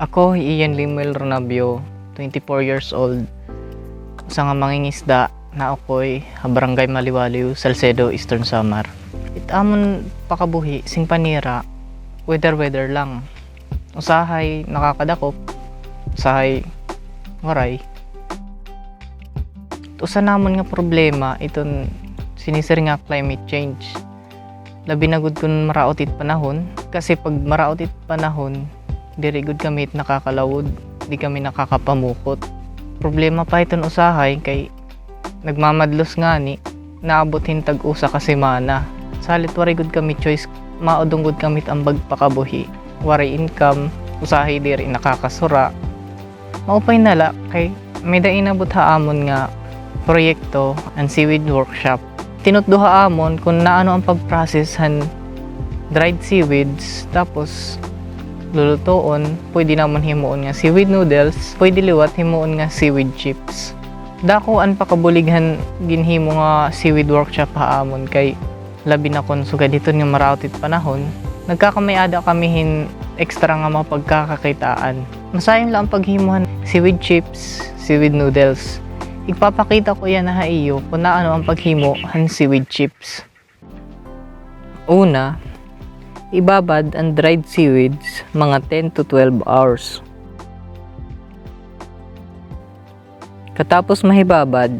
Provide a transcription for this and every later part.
Ako, Ian Limuel Ronabio, 24 years old. Usa nga mangingisda na ako'y Barangay Maliwaliw, Salcedo, Eastern Samar. Itamon pakabuhi, sing panira, weather lang. Usahay nakakadakop, usahay waray. Usa namon nga problema iton sinisir nga climate change. Labi na gud kun maraotit panahon, kasi pag maraotit panahon, diri gud kami nakakalawod, di kami nakakapamukot. Problema pa iton usahay kay nagmamadlos nga ni naabot hintag usa ka semana. Salit wari gud kami choice, maudong gud kami ang bagpakabuhi. Wari income, usahay diri nakakasura. Maupay nala kay may dainabot haamon nga proyekto ang seaweed workshop. Tinutduha amon kung naano ang pag-process dried seaweeds, tapos lulutoon, pwede namon himuon nga seaweed noodles, pwede liwat himuon nga seaweed chips. Dako an pakabulighan ginhimo nga seaweed workshop haamon kay labi na kon sugad dito nga marawtit panahon, nagkakamayada kami extra nga mapagkakakitaan. Masayang lang ang paghimuhan seaweed chips, seaweed noodles. Ipapakita ko yan na iyo kung naano ang paghimo han seaweed chips. Una, ibabad ang dried seaweeds mga 10 to 12 hours. Katapos mahibabad,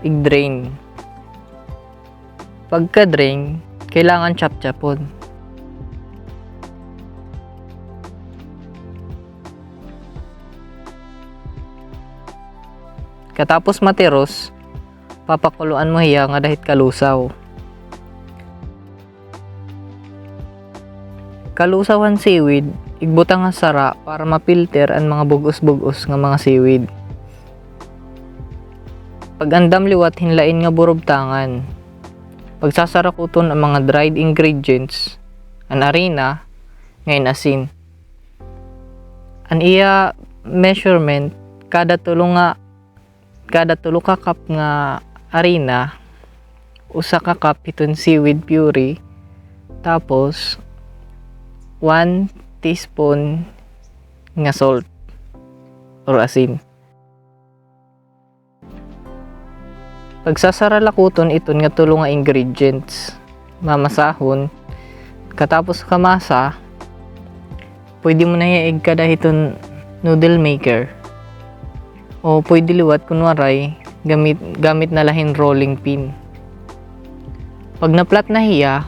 i-drain. Pagka-drain, kailangan chap-chapon. Katapos matiros, papakuluan mo hiya nga dahit kalusaw. Kalusawan seaweed, igbutang nga sara para mapilter ang mga bugos-bugos nga mga seaweed. Pag andam liwat hinlain nga burubtangan. Pagsasara kuton ang mga dried ingredients, an arena, ngayon asin. An iya measurement, kada tulo ka cup nga arena, usa ka cup iton seaweed puree, tapos 1 teaspoon nga salt or asin. Pagsasara lakuton iton nga tulo nga ingredients, mamasahon. Katapos kamasa, pwede mo na iig kada iton noodle maker. O pwede liwat kunwaray gamit na lahin rolling pin. Pag naplat na hiya,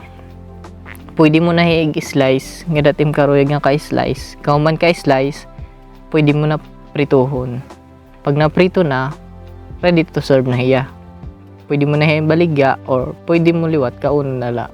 pwede mo na i-slice nga datim karoy nga ka-slice. Kauman ka-slice, pwede mo na prituhon. Pag naprito na, ready to serve na hiya. Pwede mo na baligya or pwede mo liwat kauno na la.